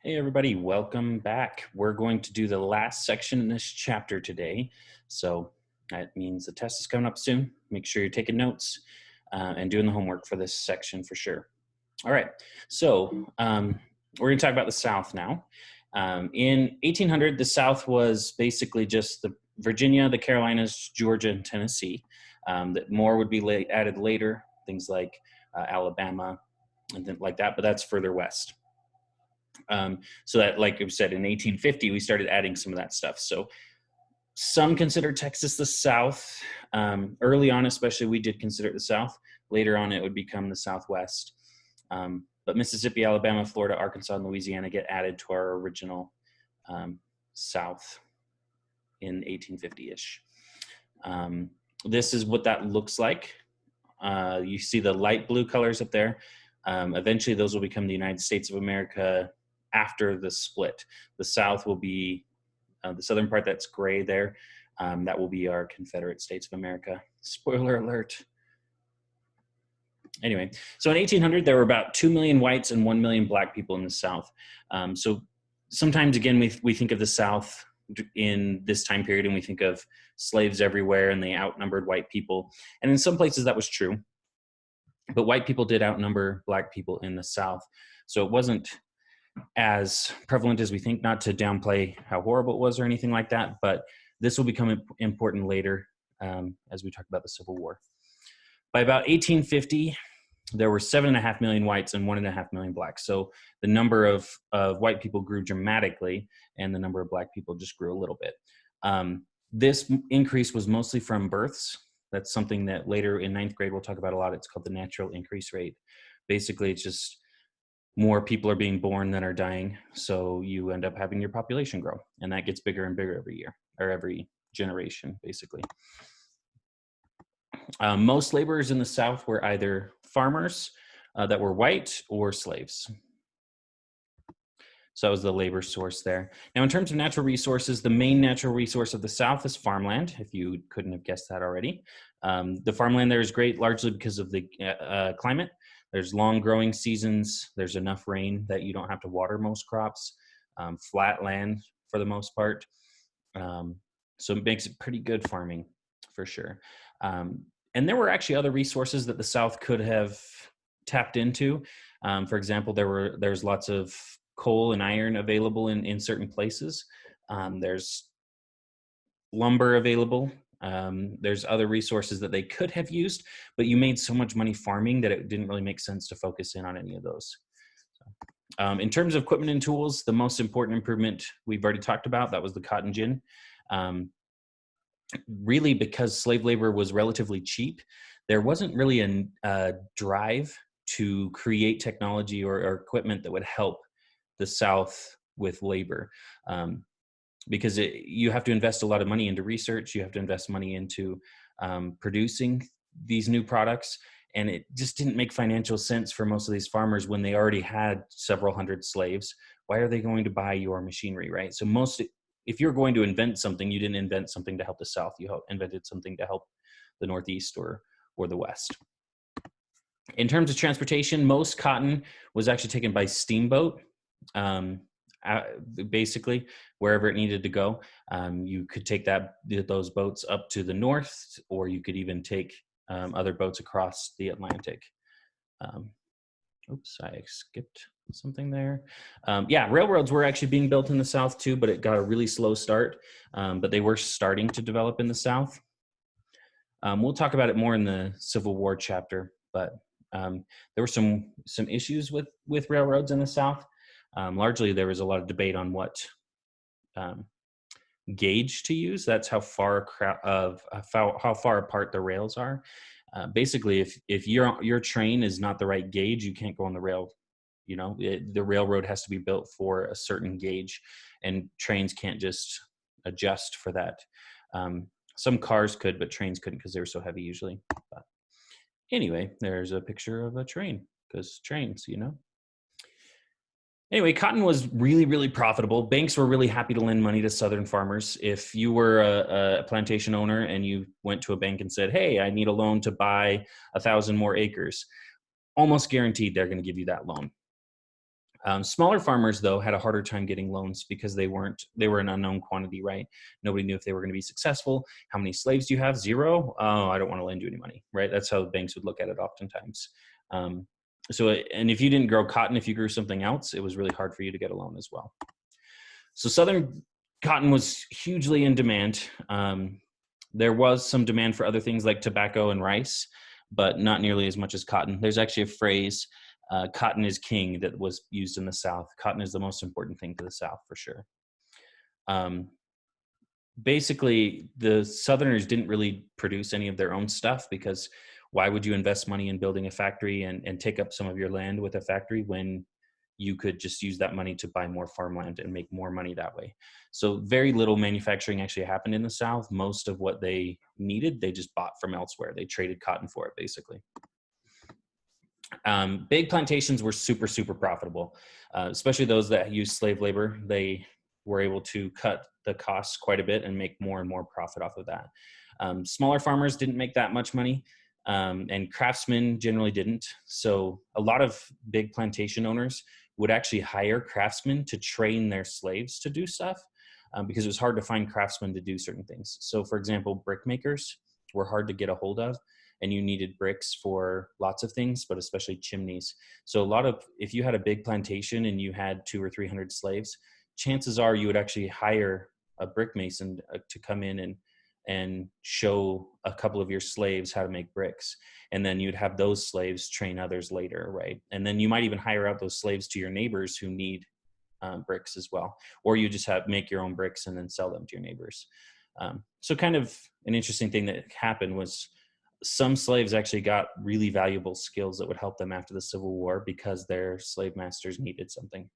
Hey everybody, welcome back. We're going to do the last section in this chapter today. So that means the test is coming up soon. Make sure you're taking notes and doing the homework for this section for sure. All right, so we're going to talk about the South now. In 1800, the South was basically just the Virginia, the Carolinas, Georgia, and Tennessee. That more would be added later, things like Alabama and things like that, but that's further west. So that, like I said, in 1850, we started adding some of that stuff. So some consider Texas the South. Early on, especially, we did consider it the South. Later on, it would become the Southwest. But Mississippi, Alabama, Florida, Arkansas, and Louisiana get added to our original South in 1850-ish. This is what that looks like. You see the light blue colors up there. Eventually, those will become the United States of America after the split. The South will be the southern part that's gray there. That will be our Confederate States of America. Spoiler alert. Anyway, so in 1800, there were about 2 million whites and 1 million black people in the South. So sometimes, again, we think of the South in this time period and we think of slaves everywhere and they outnumbered white people. And in some places that was true. But white people did outnumber black people in the South. So it wasn't as prevalent as we think, not to downplay how horrible it was or anything like that, but this will become important later as we talk about the Civil War. By about 1850, there were 7.5 million whites and 1.5 million blacks. So the number of white people grew dramatically and the number of black people just grew a little bit. This increase was mostly from births. That's something that later in 9th grade we'll talk about a lot. It's called the natural increase rate. Basically, it's just more people are being born than are dying, so you end up having your population grow, and that gets bigger and bigger every year, or every generation, basically. Most laborers in the South were either farmers that were white or slaves. So that was the labor source there. Now, in terms of natural resources, the main natural resource of the South is farmland, if you couldn't have guessed that already. The farmland there is great, largely because of the climate. There's long growing seasons. There's enough rain that you don't have to water most crops. Flat land for the most part. So it makes it pretty good farming for sure. And there were actually other resources that the South could have tapped into. For example, there's lots of coal and iron available in certain places. There's lumber available. There's other resources that they could have used, but you made so much money farming that it didn't really make sense to focus in on any of those. So, in terms of equipment and tools, the most important improvement we've already talked about, that was the cotton gin. Really, because slave labor was relatively cheap, there wasn't really a drive to create technology or equipment that would help the South with labor. Because you have to invest a lot of money into research, you have to invest money into producing these new products, and it just didn't make financial sense for most of these farmers when they already had several hundred slaves. Why are they going to buy your machinery, right? So if you're going to invent something, you didn't invent something to help the South, you invented something to help the Northeast or the West. In terms of transportation, most cotton was actually taken by steamboat. Basically wherever it needed to go. You could take those boats up to the north, or you could even take other boats across the Atlantic. Oops, I skipped something there. Yeah, railroads were actually being built in the South too, but it got a really slow start. But they were starting to develop in the South. We'll talk about it more in the Civil War chapter, but there were some issues with railroads in the South. Largely, there was a lot of debate on what gauge to use. That's how far apart the rails are. Basically, if your train is not the right gauge, you can't go on the rail. You know, the railroad has to be built for a certain gauge, and trains can't just adjust for that. Some cars could, but trains couldn't because they were so heavy usually. But anyway, there's a picture of a train, because trains, you know. Anyway, cotton was really, really profitable. Banks were really happy to lend money to Southern farmers. If you were a plantation owner and you went to a bank and said, hey, I need a loan to buy 1,000 more acres, almost guaranteed they're going to give you that loan. Smaller farmers, though, had a harder time getting loans because they were an unknown quantity, right? Nobody knew if they were going to be successful. How many slaves do you have? 0. Oh, I don't want to lend you any money, right? That's how banks would look at it oftentimes. And if you didn't grow cotton, if you grew something else, it was really hard for you to get a loan as well. So Southern cotton was hugely in demand. There was some demand for other things like tobacco and rice, but not nearly as much as cotton. There's actually a phrase, cotton is king, that was used in the South. Cotton is the most important thing to the South for sure. Basically, the Southerners didn't really produce any of their own stuff, because why would you invest money in building a factory and take up some of your land with a factory when you could just use that money to buy more farmland and make more money that way? So very little manufacturing actually happened in the South. Most of what they needed, they just bought from elsewhere. They traded cotton for it, basically. Big plantations were super, super profitable, especially those that used slave labor. They were able to cut the costs quite a bit and make more and more profit off of that. Smaller farmers didn't make that much money, and craftsmen generally didn't. So a lot of big plantation owners would actually hire craftsmen to train their slaves to do stuff, because it was hard to find craftsmen to do certain things. So for example, brick makers were hard to get a hold of, and you needed bricks for lots of things, but especially chimneys. So if you had a big plantation and you had 200 or 300 slaves, chances are you would actually hire a brick mason to come in and show a couple of your slaves how to make bricks. And then you'd have those slaves train others later, right? And then you might even hire out those slaves to your neighbors who need bricks as well. Or you just make your own bricks and then sell them to your neighbors. So kind of an interesting thing that happened was some slaves actually got really valuable skills that would help them after the Civil War because their slave masters needed something.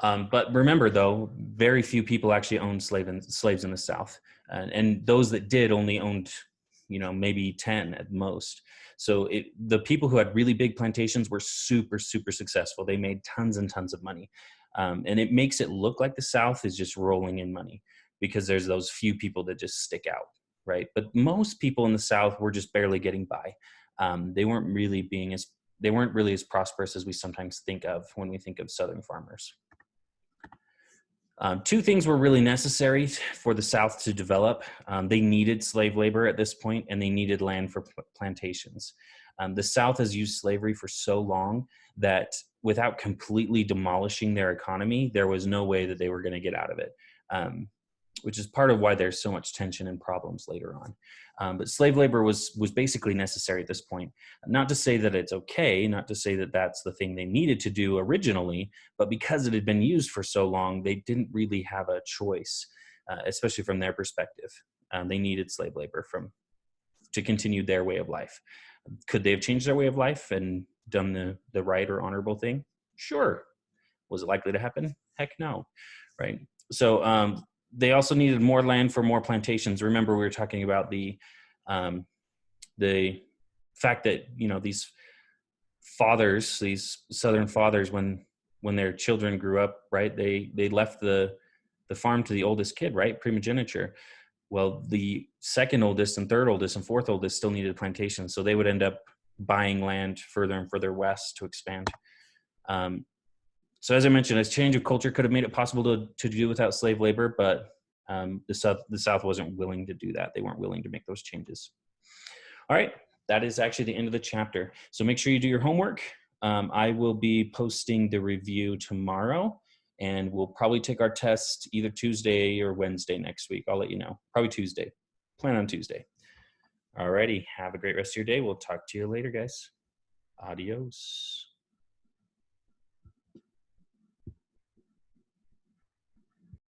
But remember, though, very few people actually owned slaves in the South. And those that did only owned, maybe 10 at most. So the people who had really big plantations were super, super successful. They made tons and tons of money. And it makes it look like the South is just rolling in money because there's those few people that just stick out, right? But most people in the South were just barely getting by. They weren't really as prosperous as we sometimes think of when we think of Southern farmers. Two things were really necessary for the South to develop. They needed slave labor at this point, and they needed land for plantations. The South has used slavery for so long that without completely demolishing their economy, there was no way that they were going to get out of it, which is part of why there's so much tension and problems later on. But slave labor was basically necessary at this point. Not to say that it's okay, not to say that that's the thing they needed to do originally, but because it had been used for so long, they didn't really have a choice, especially from their perspective. They needed slave labor to continue their way of life. Could they have changed their way of life and done the right or honorable thing? Sure. Was it likely to happen? Heck no, right? So they also needed more land for more plantations. Remember, we were talking about the fact that these fathers, these Southern fathers, when their children grew up, right, they left the farm to the oldest kid, right, primogeniture. Well, the second oldest and third oldest and fourth oldest still needed plantations, so they would end up buying land further and further west to expand. So as I mentioned, a change of culture could have made it possible to do without slave labor, but the South wasn't willing to do that. They weren't willing to make those changes. All right, that is actually the end of the chapter. So make sure you do your homework. I will be posting the review tomorrow, and we'll probably take our test either Tuesday or Wednesday next week. I'll let you know. Probably Tuesday. Plan on Tuesday. All righty, have a great rest of your day. We'll talk to you later, guys. Adios.